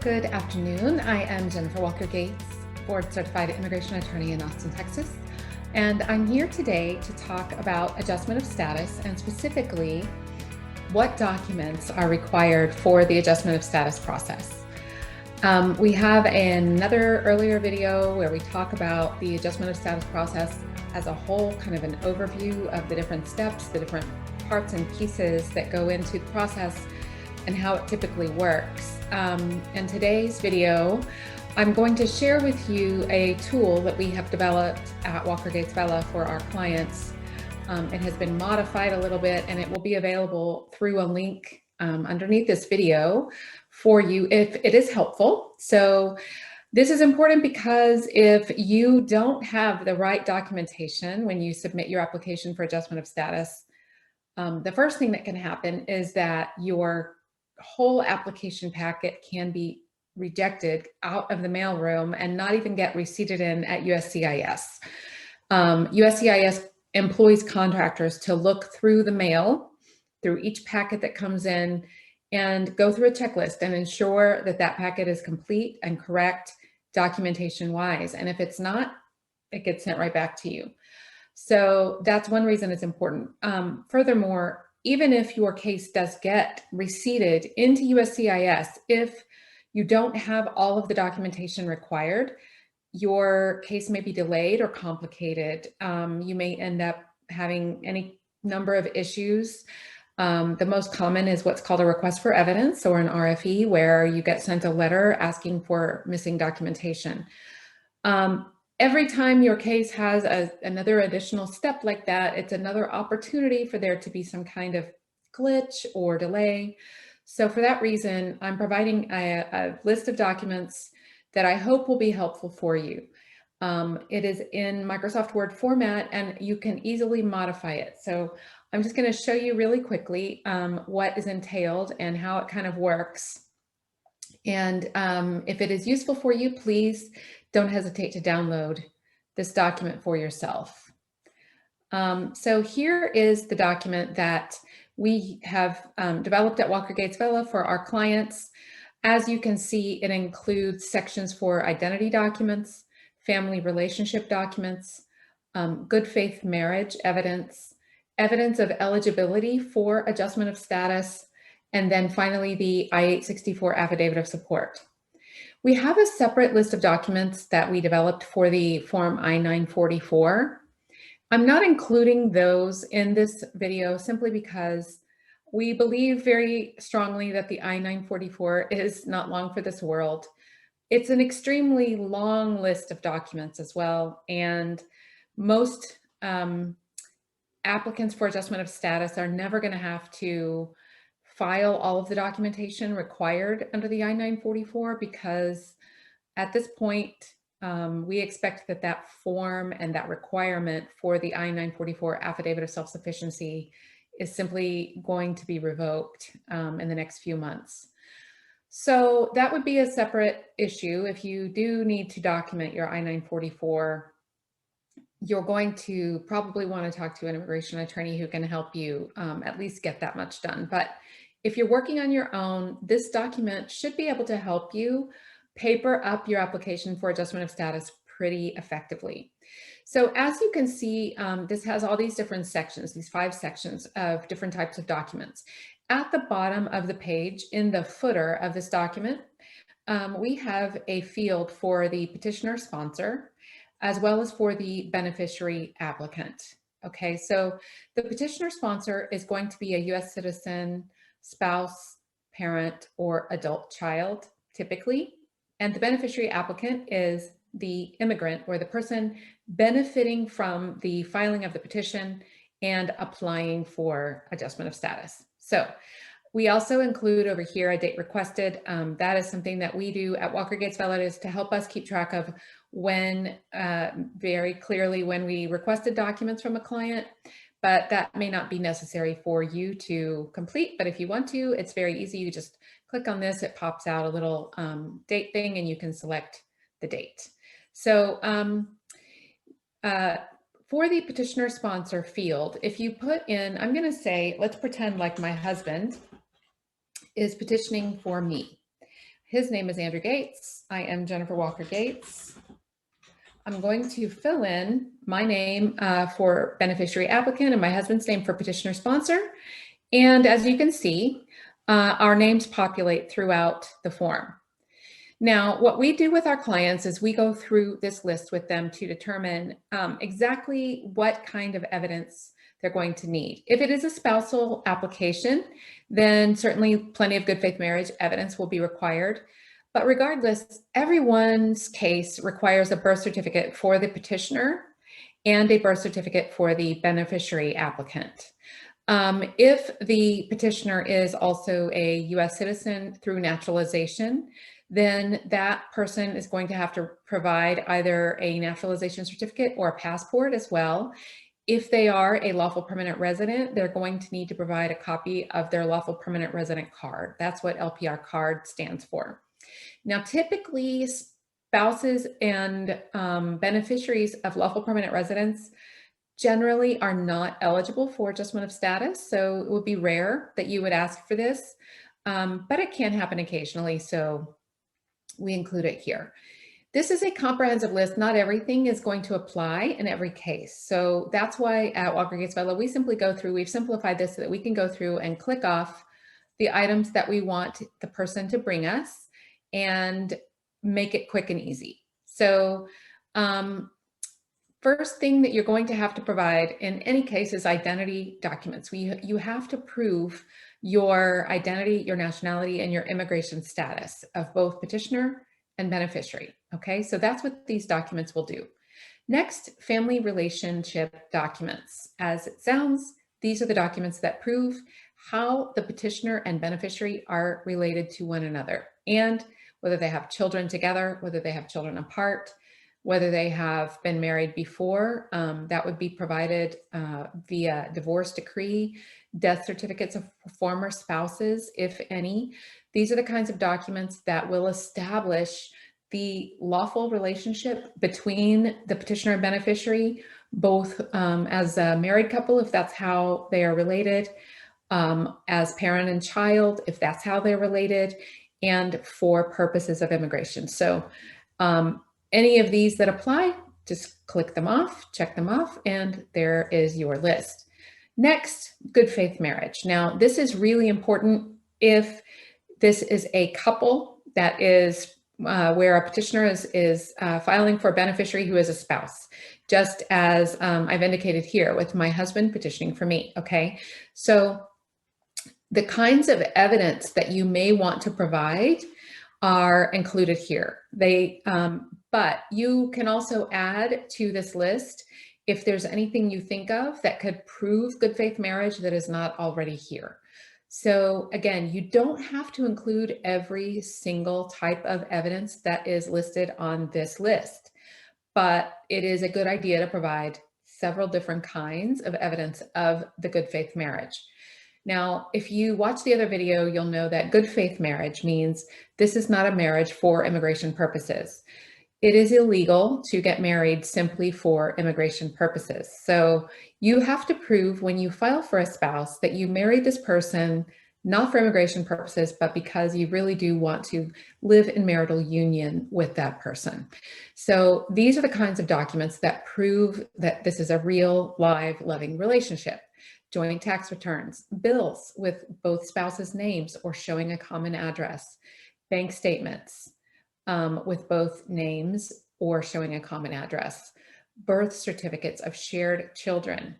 Good afternoon. I am Jennifer Walker Gates, board certified immigration attorney in Austin, Texas. And I'm here today to talk about adjustment of status and specifically what documents are required for the adjustment of status process. We have another earlier video where we talk about the adjustment of status process as a whole, kind of an overview of the different steps, the different parts and pieces that go into the process and how it typically works. In today's video, I'm going to share with you a tool that we have developed at Walker Gates Vella for our clients. It has been modified a little bit and it will be available through a link underneath this video for you if it is helpful. So this is important because if you don't have the right documentation when you submit your application for adjustment of status, the first thing that can happen is that your whole application packet can be rejected out of the mailroom and not even get receipted in at USCIS. USCIS employs contractors to look through the mail, through each packet that comes in, and go through a checklist and ensure that that packet is complete and correct documentation-wise. And if it's not, it gets sent right back to you. So that's one reason it's important. Furthermore, even if your case does get receipted into USCIS, if you don't have all of the documentation required, your case may be delayed or complicated. You may end up having any number of issues. The most common is what's called a request for evidence or an RFE, where you get sent a letter asking for missing documentation. Every time your case has another additional step like that, it's another opportunity for there to be some kind of glitch or delay. So for that reason, I'm providing a list of documents that I hope will be helpful for you. It is in Microsoft Word format and you can easily modify it. So I'm just going to show you really quickly what is entailed and how it kind of works. And if it is useful for you, please don't hesitate to download this document for yourself. So here is the document that we have developed at Walker Gates Vella for our clients. As you can see, it includes sections for identity documents, family relationship documents, good faith marriage evidence, evidence of eligibility for adjustment of status, and then finally the I-485 Affidavit of Support. We have a separate list of documents that we developed for the Form I-944. I'm not including those in this video simply because we believe very strongly that the I-944 is not long for this world. It's an extremely long list of documents as well, and most applicants for adjustment of status are never going to have to file all of the documentation required under the I-944 because at this point, we expect that that form and that requirement for the I-944 Affidavit of Self-Sufficiency is simply going to be revoked in the next few months. So that would be a separate issue. If you do need to document your I-944, you're going to probably want to talk to an immigration attorney who can help you at least get that much done. But if you're working on your own, this document should be able to help you paper up your application for adjustment of status pretty effectively. So as you can see, this has all these different sections, these 5 sections of different types of documents. At the bottom of the page, in the footer of this document, we have a field for the petitioner sponsor, as well as for the beneficiary applicant. Okay, so the petitioner sponsor is going to be a US citizen, spouse, parent, or adult child, typically. And the beneficiary applicant is the immigrant or the person benefiting from the filing of the petition and applying for adjustment of status. So we also include over here a date requested. That is something that we do at Walker Gates Vella is to help us keep track of when, very clearly when we requested documents from a client, but that may not be necessary for you to complete. But if you want to, it's very easy. You just click on this, it pops out a little date thing and you can select the date. So for the petitioner sponsor field, if you put in, I'm going to say, let's pretend like my husband is petitioning for me. His name is Andrew Gates. I am Jennifer Walker Gates. I'm going to fill in my name for beneficiary applicant and my husband's name for petitioner sponsor. And as you can see, our names populate throughout the form. Now, what we do with our clients is we go through this list with them to determine exactly what kind of evidence they're going to need. If it is a spousal application, then certainly plenty of good faith marriage evidence will be required. But regardless, everyone's case requires a birth certificate for the petitioner and a birth certificate for the beneficiary applicant. If the petitioner is also a U.S. citizen through naturalization, then that person is going to have to provide either a naturalization certificate or a passport as well. If they are a lawful permanent resident, they're going to need to provide a copy of their lawful permanent resident card. That's what LPR card stands for. Now, typically, spouses and beneficiaries of lawful permanent residents generally are not eligible for adjustment of status. So it would be rare that you would ask for this, but it can happen occasionally. So we include it here. This is a comprehensive list. Not everything is going to apply in every case. So that's why at Walker Gates Fellow, we simply go through, we've simplified this so that we can go through and click off the items that we want the person to bring us and make it quick and easy. So first thing that you're going to have to provide in any case is identity documents. You have to prove your identity, your nationality, and your immigration status of both petitioner and beneficiary. Okay, so that's what these documents will do. Next, family relationship documents. As it sounds, these are the documents that prove how the petitioner and beneficiary are related to one another, and whether they have children together, whether they have children apart, whether they have been married before. That would be provided via divorce decree, death certificates of former spouses, if any. These are the kinds of documents that will establish the lawful relationship between the petitioner and beneficiary, both as a married couple, if that's how they are related, as parent and child, if that's how they're related, and for purposes of immigration. So any of these that apply, just click them off, check them off, and there is your list. Next, good faith marriage. Now, this is really important if this is a couple that is where a petitioner is filing for a beneficiary who is a spouse, just as I've indicated here with my husband petitioning for me, okay? So the kinds of evidence that you may want to provide are included here. But you can also add to this list if there's anything you think of that could prove good faith marriage that is not already here. So again, you don't have to include every single type of evidence that is listed on this list, but it is a good idea to provide several different kinds of evidence of the good faith marriage. Now, if you watch the other video, you'll know that good faith marriage means this is not a marriage for immigration purposes. It is illegal to get married simply for immigration purposes. So you have to prove when you file for a spouse that you married this person not for immigration purposes, but because you really do want to live in marital union with that person. So these are the kinds of documents that prove that this is a real, live, loving relationship. Joint tax returns, bills with both spouses' names or showing a common address, bank statements with both names or showing a common address, birth certificates of shared children,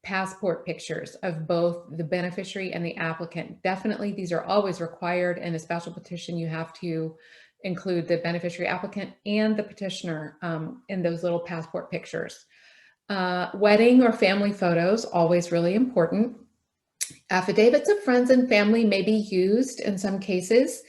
passport pictures of both the beneficiary and the applicant. Definitely, these are always required in a spousal petition. You have to include the beneficiary applicant and the petitioner in those little passport pictures. Wedding or family photos, always really important. Affidavits of friends and family may be used in some cases.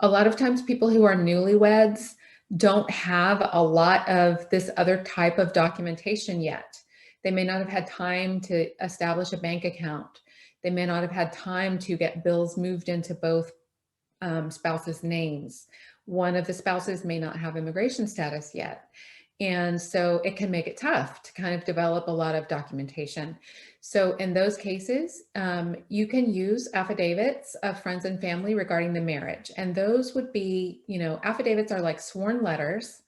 A lot of times people who are newlyweds don't have a lot of this other type of documentation yet. They may not have had time to establish a bank account. They may not have had time to get bills moved into both spouses' names. One of the spouses may not have immigration status yet. And so it can make it tough to kind of develop a lot of documentation. So in those cases, you can use affidavits of friends and family regarding the marriage. And those would be, affidavits are like sworn letters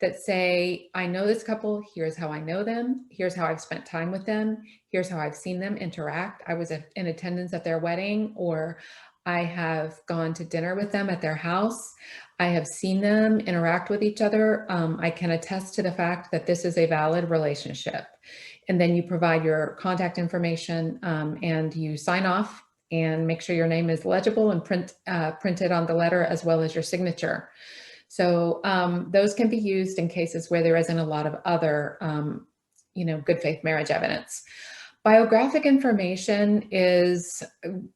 that say, I know this couple, here's how I know them, here's how I've spent time with them, here's how I've seen them interact. I was in attendance at their wedding, or I have gone to dinner with them at their house. I have seen them interact with each other. I can attest to the fact that this is a valid relationship. And then you provide your contact information and you sign off and make sure your name is legible and printed on the letter, as well as your signature. So those can be used in cases where there isn't a lot of other, good faith marriage evidence. Biographic information is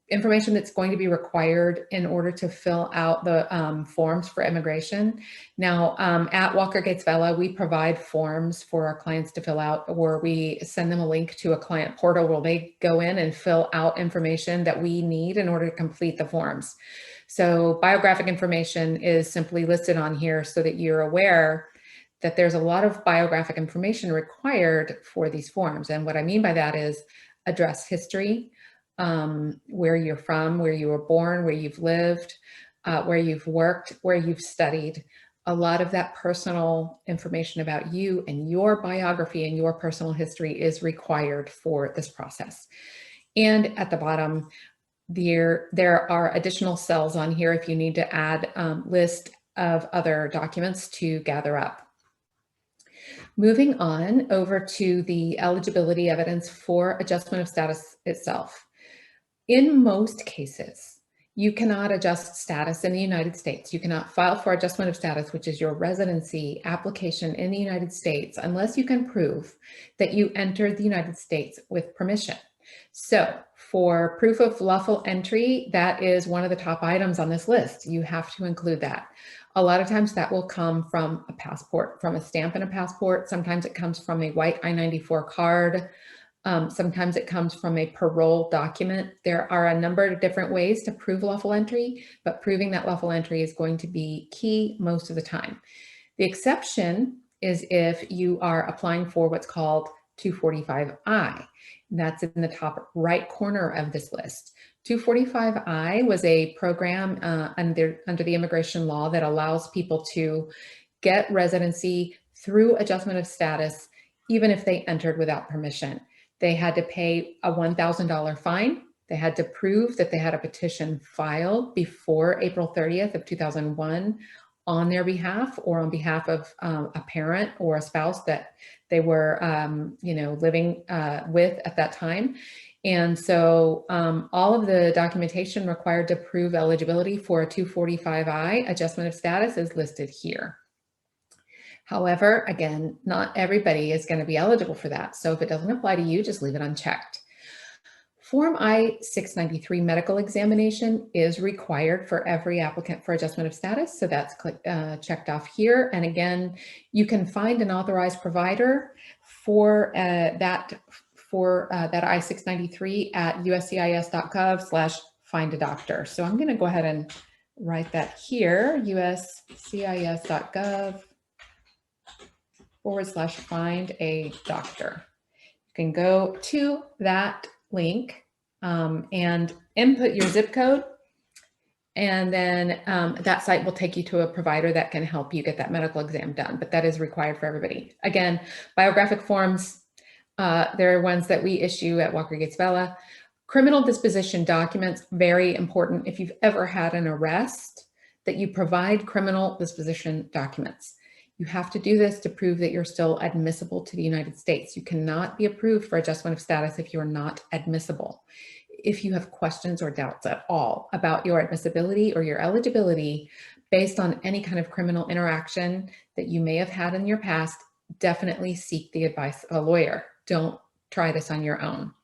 information that's going to be required in order to fill out the forms for immigration. Now, at Walker Gates Vela, we provide forms for our clients to fill out, or we send them a link to a client portal where they go in and fill out information that we need in order to complete the forms. So biographic information is simply listed on here so that you're aware that there's a lot of biographic information required for these forms. And what I mean by that is address history, where you're from, where you were born, where you've lived, where you've worked, where you've studied. A lot of that personal information about you and your biography and your personal history is required for this process. And at the bottom, there are additional cells on here if you need to add list of other documents to gather up. Moving on over to the eligibility evidence for adjustment of status itself. In most cases, you cannot adjust status in the United States. You cannot file for adjustment of status, which is your residency application in the United States, unless you can prove that you entered the United States with permission. So for proof of lawful entry, that is one of the top items on this list. You have to include that. A lot of times that will come from a passport, from a stamp in a passport. Sometimes it comes from a white I-94 card. Sometimes it comes from a parole document. There are a number of different ways to prove lawful entry, but proving that lawful entry is going to be key most of the time. The exception is if you are applying for what's called 245I. That's in the top right corner of this list. 245I was a program under the immigration law that allows people to get residency through adjustment of status, even if they entered without permission. They had to pay a $1,000 fine. They had to prove that they had a petition filed before April 30th of 2001 on their behalf or on behalf of a parent or a spouse that they were, living with at that time. And so all of the documentation required to prove eligibility for a 245I adjustment of status is listed here. However, again, not everybody is going to be eligible for that. So if it doesn't apply to you, just leave it unchecked. Form I-693 medical examination is required for every applicant for adjustment of status. So that's checked off here. And again, you can find an authorized provider for that I-693 at uscis.gov/find a doctor. So I'm going to go ahead and write that here, uscis.gov/find a doctor. You can go to that link and input your zip code, and then that site will take you to a provider that can help you get that medical exam done, but that is required for everybody. Again, biographic forms, there are ones that we issue at Walker Gates Vela. Criminal disposition documents, very important. If you've ever had an arrest, that you provide criminal disposition documents. You have to do this to prove that you're still admissible to the United States. You cannot be approved for adjustment of status if you're not admissible. If you have questions or doubts at all about your admissibility or your eligibility based on any kind of criminal interaction that you may have had in your past, definitely seek the advice of a lawyer. Don't try this on your own.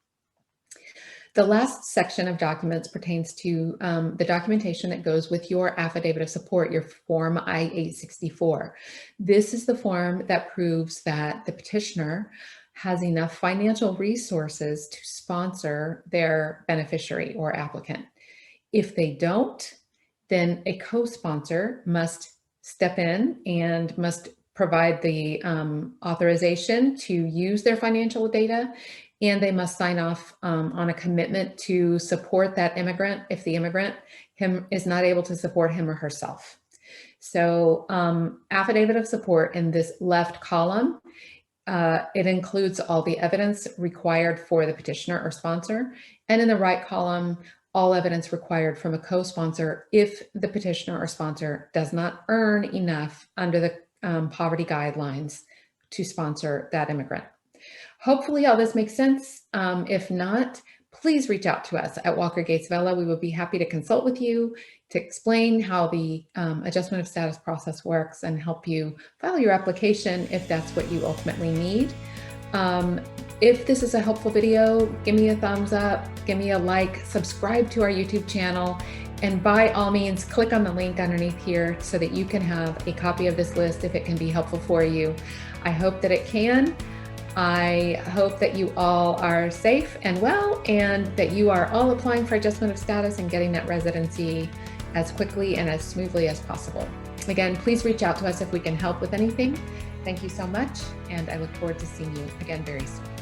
The last section of documents pertains to the documentation that goes with your Affidavit of Support, your Form I-864. This is the form that proves that the petitioner has enough financial resources to sponsor their beneficiary or applicant. If they don't, then a co-sponsor must step in and must provide the authorization to use their financial data, and they must sign off on a commitment to support that immigrant if the immigrant is not able to support him or herself. So affidavit of support in this left column, it includes all the evidence required for the petitioner or sponsor, and in the right column, all evidence required from a co-sponsor if the petitioner or sponsor does not earn enough under the poverty guidelines to sponsor that immigrant. Hopefully all this makes sense. If not, please reach out to us at Walker Gates Vela. We would be happy to consult with you to explain how the adjustment of status process works and help you file your application if that's what you ultimately need. If this is a helpful video, give me a thumbs up, give me a like, subscribe to our YouTube channel, and by all means, click on the link underneath here so that you can have a copy of this list if it can be helpful for you. I hope that it can. I hope that you all are safe and well, and that you are all applying for adjustment of status and getting that residency as quickly and as smoothly as possible. Again, please reach out to us if we can help with anything. Thank you so much, and I look forward to seeing you again very soon.